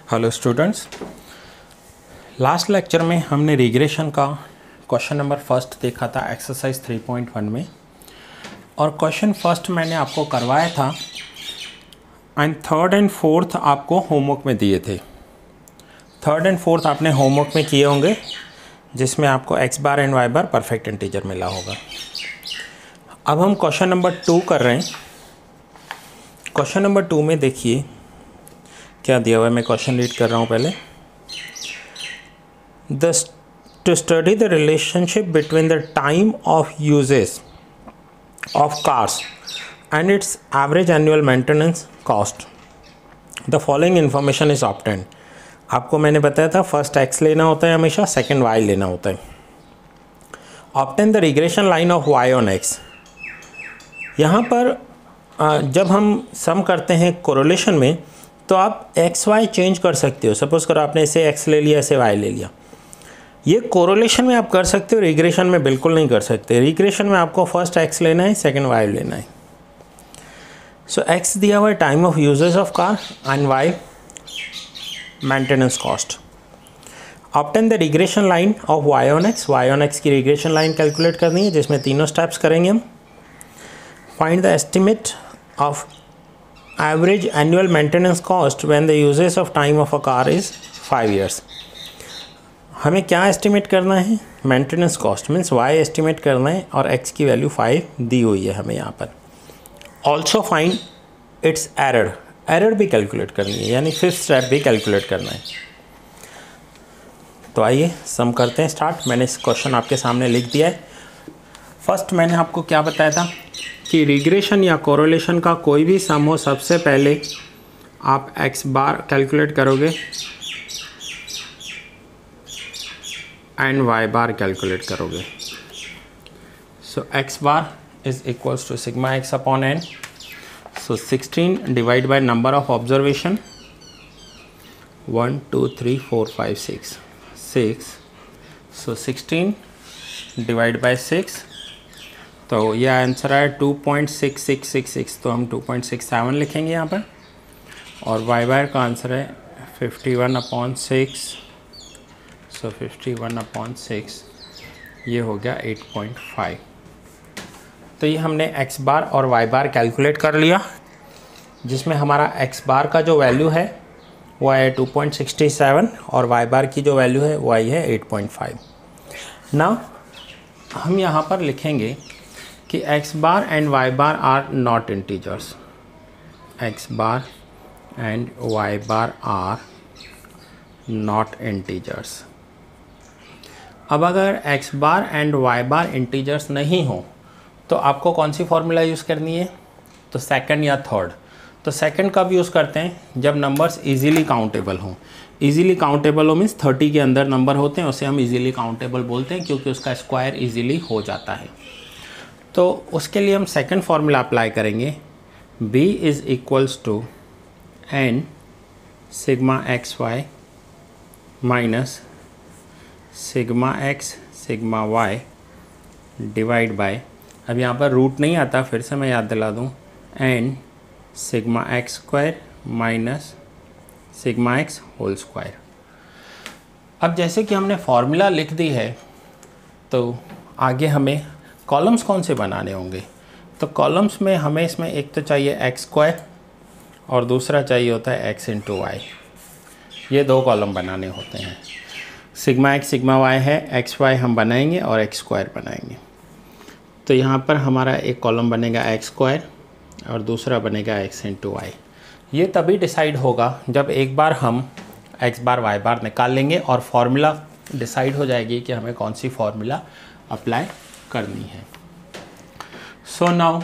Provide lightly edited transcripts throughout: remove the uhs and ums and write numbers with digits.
Hello students, last lecture में हमने regression का क्वेश्चन नंबर फर्स्ट देखा था एक्सरसाइज 3.1 में। और क्वेश्चन फर्स्ट मैंने आपको करवाया था एंड थर्ड एंड फोर्थ आपको होमवर्क में दिए थे। थर्ड एंड फोर्थ आपने होमवर्क में किए होंगे, जिसमें आपको X bar and Y bar perfect integer मिला होगा। अब हम क्वेश्चन नंबर 2 कर रहे हैं। क्वेश्चन नंबर 2 में देखिए क्या दिया हुआ है। मैं क्वेश्चन रीड कर रहा हूँ पहले। To study the relationship between the time of uses of cars and its average annual maintenance cost, the following information is obtained. आपको मैंने बताया था फर्स्ट एक्स लेना होता है हमेशा, सेकेंड वाई लेना होता है। Obtain the regression line of Y on X. यहाँ पर जब हम सम करते हैं कोरिलेशन में, तो आप एक्स वाई चेंज कर सकते हो। सपोज़ करो आपने इसे एक्स ले लिया, इसे वाई ले लिया। ये कोरिलेशन में आप कर सकते हो, रिग्रेशन में बिल्कुल नहीं कर सकते। रिग्रेशन में आपको फर्स्ट एक्स लेना है, सेकंड वाई लेना है। सो एक्स दिया हुआ है time of uses of car and Y maintenance cost. Obtain the regression line of Y on X. Y on X की रिग्रेशन लाइन कैलकुलेट करनी है, जिसमें तीनों स्टेप्स करेंगे हम। Find the estimate of average annual maintenance cost when the usage of time of a car is 5 years। हमें क्या estimate करना है? Maintenance cost means Y estimate करना है, और एक्स की वैल्यू 5 दी हुई है हमें यहाँ पर। Also find its error. Error भी कैलकुलेट करनी है, यानी फिफ्थ स्टेप भी कैलकुलेट करना है। तो आइए सम करते हैं स्टार्ट। मैंने इस क्वेश्चन आपके सामने लिख दिया है। फर्स्ट मैंने आपको क्या बताया था कि रिग्रेशन या कोरिलेशन का कोई भी सम हो, सबसे पहले आप एक्स बार कैलकुलेट करोगे एंड वाई बार कैलकुलेट करोगे। So X bar is equals to sigma X upon N. So 16 divide by number of observation 1 2 3 4 5 6। So 16 divide by 6, तो यह आंसर है 2.6666। तो हम 2.67 लिखेंगे यहाँ पर। और वाई बार का आंसर है 51/6। सो 51/6 ये हो गया 8.5। तो ये हमने एक्स बार और वाई बार कैलकुलेट कर लिया, जिसमें हमारा एक्स बार का जो वैल्यू है वो है 2.67 और वाई बार की जो वैल्यू है वो आई है 8.5। नाउ हम यहाँ पर लिखेंगे कि X bar and Y bar are not integers. X bar and Y bar are not integers. अब अगर X bar and Y bar integers नहीं हो, तो आपको कौन सी फॉर्मूला यूज़ करनी है? तो सेकंड या थर्ड। तो सेकंड कब यूज़ करते हैं? जब नंबर्स इजीली काउंटेबल हों। इजीली काउंटेबल हो मीन्स 30 के अंदर नंबर होते हैं, उसे हम इजीली काउंटेबल बोलते हैं, क्योंकि उसका स्क्वायर इजीली हो जाता है। तो उसके लिए हम सेकंड फार्मूला अप्लाई करेंगे। b is equals to n sigma X Y minus sigma X sigma Y divide by, अब यहाँ पर रूट नहीं आता, फिर से मैं याद दिला दूँ, n sigma x square minus sigma x whole square. अब जैसे कि हमने फार्मूला लिख दी है, तो आगे हमें कॉलम्स कौन से बनाने होंगे? तो कॉलम्स में हमें इसमें एक तो चाहिए एक्स स्क्वायर और दूसरा चाहिए होता है एक्स इंटू वाई। ये दो कॉलम बनाने होते हैं। सिग्मा एक्स सिग्मा वाई है, एक्स वाई हम बनाएंगे और एक्स स्क्वायर बनाएंगे। तो यहाँ पर हमारा एक कॉलम बनेगा एक्स स्क्वायर और दूसरा बनेगा एक्स इंटू वाई। ये तभी डिसाइड होगा जब एक बार हम एक्स बार वाई बार निकाल लेंगे और फार्मूला डिसाइड हो जाएगी कि हमें कौन सी फार्मूला अप्लाई करनी है। सो नाउ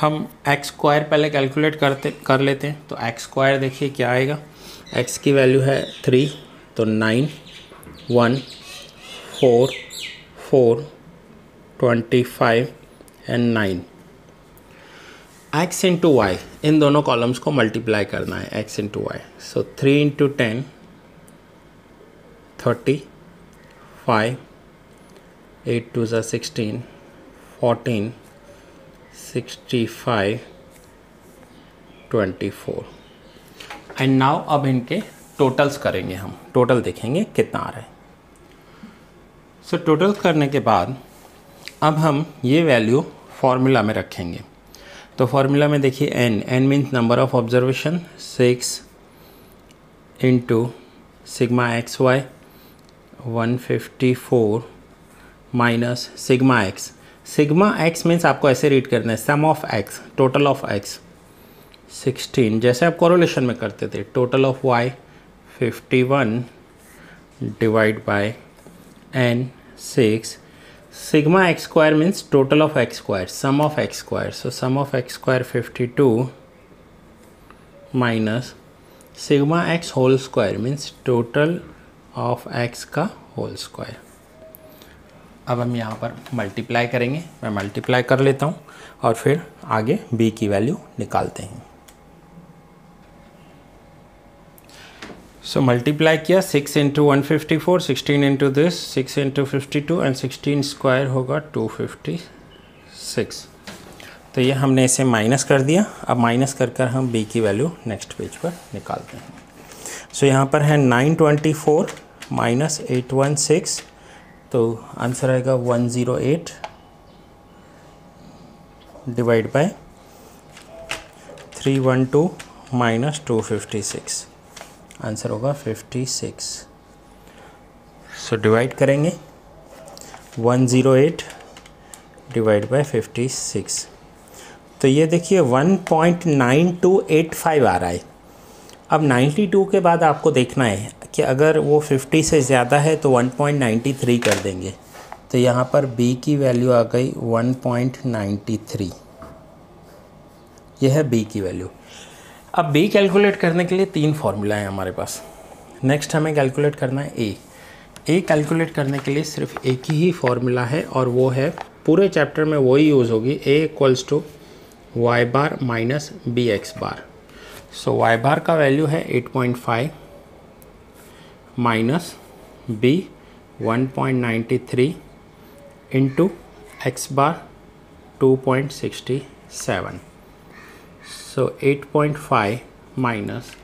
हम एक्स स्क्वायर पहले कैलकुलेट कर लेते हैं। तो एक्स स्क्वायर देखिए क्या आएगा। एक्स की वैल्यू है 3, तो 9 1 4 4 25 एंड 9। एक्स इंटू वाई, इन दोनों कॉलम्स को मल्टीप्लाई करना है, x into y. So 3 into 10 30, 5 8 2 16 14 65 24। And now अब इनके टोटल्स करेंगे, हम टोटल देखेंगे कितना आ रहा है। सो टोटल करने के बाद अब हम ये वैल्यू फॉर्मूला में रखेंगे। तो फॉर्मूला में देखिए n means number of observation, 6 into sigma X Y 154 minus sigma X. Sigma X means आपको ऐसे रीड करना है, sum of X, total of X 16, जैसे आप कोरिलेशन में करते थे, total of Y 51 divide by n 6, sigma x square means total of X square, sum of X square, so sum of X square 52 minus sigma x whole square means total of x का whole square. अब हम यहाँ पर multiply करेंगे, मैं multiply कर लेता हूँ और फिर आगे b की वैल्यू निकालते हैं। सो मल्टीप्लाई किया, 6 into 154, 16 into this, 6 into 52 and 16 square होगा 256। तो ये हमने इसे माइनस कर दिया। अब माइनस कर हम b की वैल्यू नेक्स्ट पेज पर निकालते हैं। सो यहाँ पर है 924 माइनस 816, तो आंसर आएगा 108 डिवाइड बाय 312 माइनस 256, आंसर होगा 56। सो डिवाइड करेंगे 108 डिवाइड बाय 56, तो ये देखिए 1.9285 आ रहा है। अब 92 के बाद आपको देखना है कि अगर वो 50 से ज़्यादा है तो 1.93 कर देंगे। तो यहाँ पर b की वैल्यू आ गई 1.93, यह है b की वैल्यू। अब b कैलकुलेट करने के लिए 3 फार्मूला हैं हमारे पास। नेक्स्ट हमें कैलकुलेट करना है a कैलकुलेट करने के लिए सिर्फ एक ही फार्मूला है और वो है, पूरे चैप्टर में वही यूज़ होगी, a equals to Y bar minus B X bar. So Y bar का वैल्यू है 8.5 minus b 1.93 into X bar 2.67। So 8.5 minus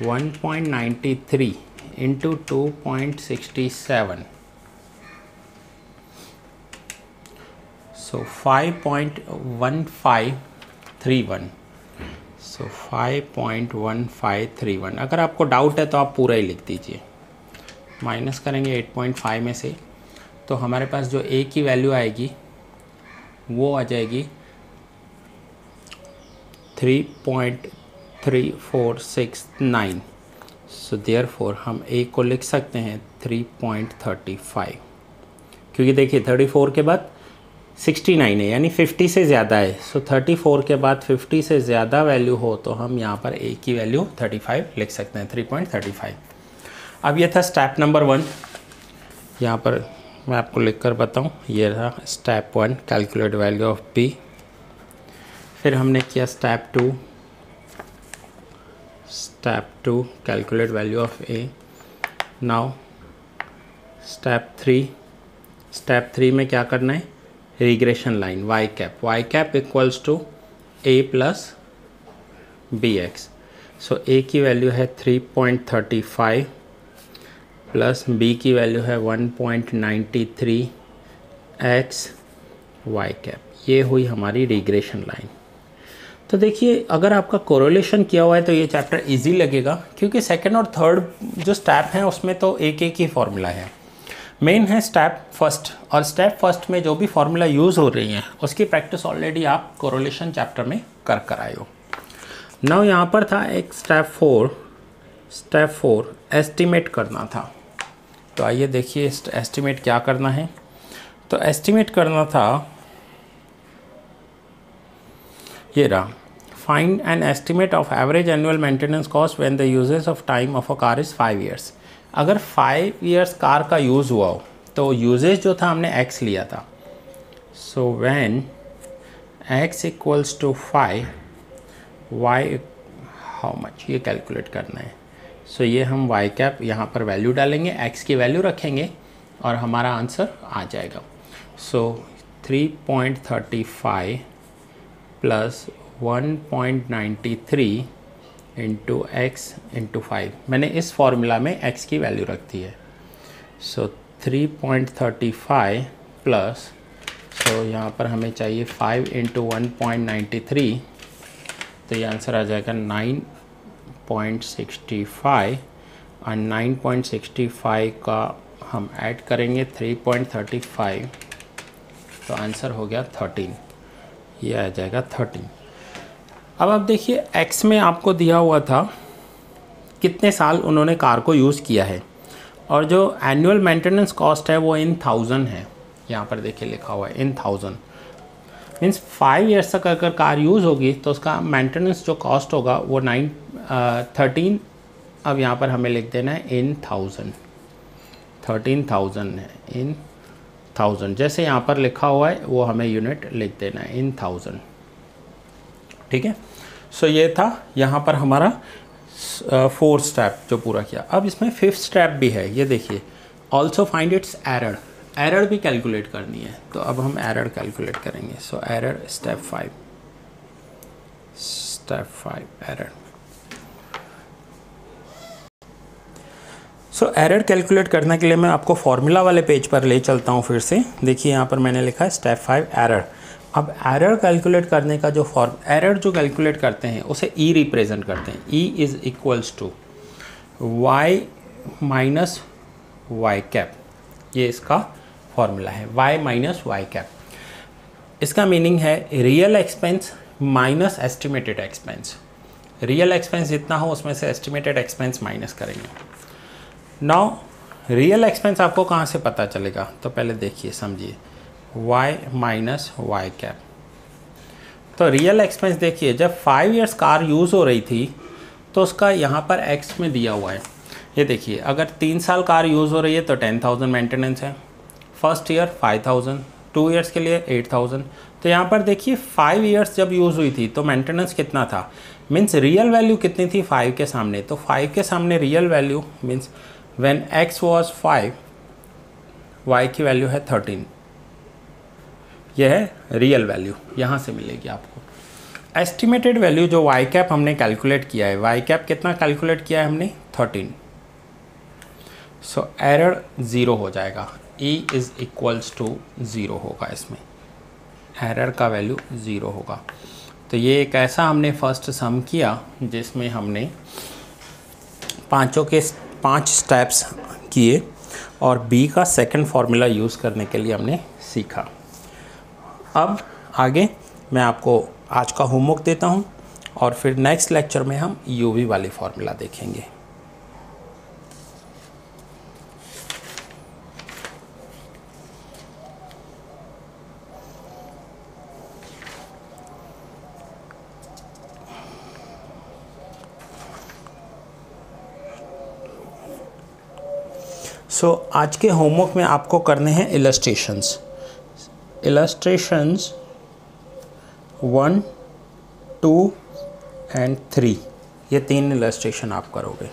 1.93 into 2.67, so 5.1531। So 5.1531। अगर आपको डाउट है तो आप पूरा ही लिख दीजिए। माइनस करेंगे 8.5 में से, तो हमारे पास जो a की वैल्यू आएगी वो आ जाएगी 3.3469। सो देयरफॉर हम a को लिख सकते हैं 3.35, क्योंकि देखिए 34 के बाद 69 है यानी 50 से ज़्यादा है। सो 34 के बाद 50 से ज़्यादा वैल्यू हो तो हम यहाँ पर a की वैल्यू 35 लिख सकते हैं, 3.35। अब ये था स्टेप नंबर 1। यहाँ पर मैं आपको लिख कर बताऊँ, ये रहा step 1, calculate value of b। फिर हमने किया step 2, calculate value of a। Now step 3 में क्या करना है, regression line y cap equals to a plus b x. So a की वैल्यू है 3.35 प्लस b की वैल्यू है 1.93 x y कैप। ये हुई हमारी रिग्रेशन लाइन। तो देखिए अगर आपका कोरिलेशन किया हुआ है तो ये चैप्टर इजी लगेगा, क्योंकि सेकंड और थर्ड जो स्टेप हैं उसमें तो एक ही फार्मूला है। मेन है स्टेप फर्स्ट, और स्टेप फर्स्ट में जो भी फार्मूला यूज़ हो रही हैं उसकी प्रैक्टिस ऑलरेडी आप कोरिलेशन चैप्टर में कर आए हो। नाउ यहाँ पर था एक स्टेप 4 एस्टिमेट करना था। तो आइए देखिए एस्टिमेट क्या करना है। तो एस्टिमेट करना था, ये रहा, find an estimate of average annual maintenance cost when the usage of time of a car is 5 years. अगर 5 ईयर्स कार का यूज़ हुआ हो तो यूजेज जो था हमने x लिया था। So when x equals to 5, y how much, ये कैलकुलेट करना है। सो ये हम y कैप यहाँ पर वैल्यू डालेंगे, x की वैल्यू रखेंगे और हमारा आंसर आ जाएगा। सो 3.35 प्लस 1.93 इंटू एक्स इंटू 5। मैंने इस फॉर्मूला में x की वैल्यू रख दी है। सो 3.35 प्लस, सो यहाँ पर हमें चाहिए 5 इंटू 1.93, तो ये आंसर आ जाएगा 9.65 और 9.65 का हम ऐड करेंगे 3.35, तो आंसर हो गया 13। ये आ जाएगा 13। अब आप देखिए x में आपको दिया हुआ था कितने साल उन्होंने कार को यूज़ किया है, और जो एनुअल मेंटेनेंस कॉस्ट है वो इन 1000 है। यहाँ पर देखिए लिखा हुआ है इन 1000, मीन्स 5 ईयर्स तक अगर कार यूज़ होगी तो उसका मेंटेनेंस जो कॉस्ट होगा वो 13। अब यहाँ पर हमें लिख देना है इन 1000, 13,000 है इन 1000। जैसे यहाँ पर लिखा हुआ है वो हमें यूनिट लिख देना है इन 1000। ठीक है। सो ये था यहाँ पर हमारा 4th स्टेप जो पूरा किया। अब इसमें 5th स्टेप भी है, ये देखिए, also find its error. Error भी कैलकुलेट करनी है, तो अब हम एरर कैलकुलेट करेंगे। So error step 5 error. So error calculate करने के लिए मैं आपको फॉर्मूला वाले पेज पर ले चलता हूँ फिर से। देखिए यहाँ पर मैंने लिखा है स्टेप 5 एरर। अब एरर कैलकुलेट करने का जो एरर जो कैलकुलेट करते हैं उसे ई रिप्रेजेंट करते हैं। E is equals to Y minus Y cap, ये इसका फॉर्मूला है, वाई माइनस वाई कैप। इसका मीनिंग है real expense minus estimated expense. Real expense जितना हो उसमें से एस्टिमेटेड एक्सपेंस माइनस करेंगे। नाउ रियल एक्सपेंस आपको कहाँ से पता चलेगा, तो पहले देखिए समझिए, y माइनस वाई कैप। तो रियल एक्सपेंस देखिए, जब 5 ईयर्स कार यूज़ हो रही थी तो उसका यहाँ पर x में दिया हुआ है। ये देखिए, अगर 3 साल कार यूज़ हो रही है तो 10,000 मेंटेनेंस है, फर्स्ट ईयर 5,000, 2 ईयर्स के लिए 8,000। तो यहाँ पर देखिए 5 ईयर्स जब यूज़ हुई थी तो मेंटेनेंस कितना था, मीन्स रियल वैल्यू कितनी थी 5 के सामने। तो 5 के सामने real value means when x was 5, y की वैल्यू है 13। यह है रियल वैल्यू, यहाँ से मिलेगी आपको। एस्टिमेटेड वैल्यू जो वाई कैप हमने कैलकुलेट किया है, वाई कैप कितना कैलकुलेट किया है हमने 13। सो एरर 0 हो जाएगा, e इज़ इक्वल्स टू 0 होगा, इसमें एरर का वैल्यू 0 होगा। तो ये एक ऐसा हमने फर्स्ट सम किया जिसमें हमने पाँचों के 5 स्टेप्स किए और b का सेकंड फार्मूला यूज़ करने के लिए हमने सीखा। अब आगे मैं आपको आज का होमवर्क देता हूं और फिर नेक्स्ट लेक्चर में हम यूवी वाली फार्मूला देखेंगे। आज के होमवर्क में आपको करने हैं इलस्ट्रेशंस 1, 2 एंड 3। ये 3 इलस्ट्रेशन आप करोगे,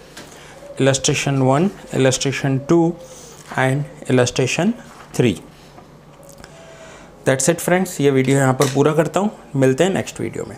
illustration 1, illustration 2 and illustration 3। That's it friends, ये वीडियो यहाँ पर पूरा करता हूँ। मिलते हैं नेक्स्ट वीडियो में।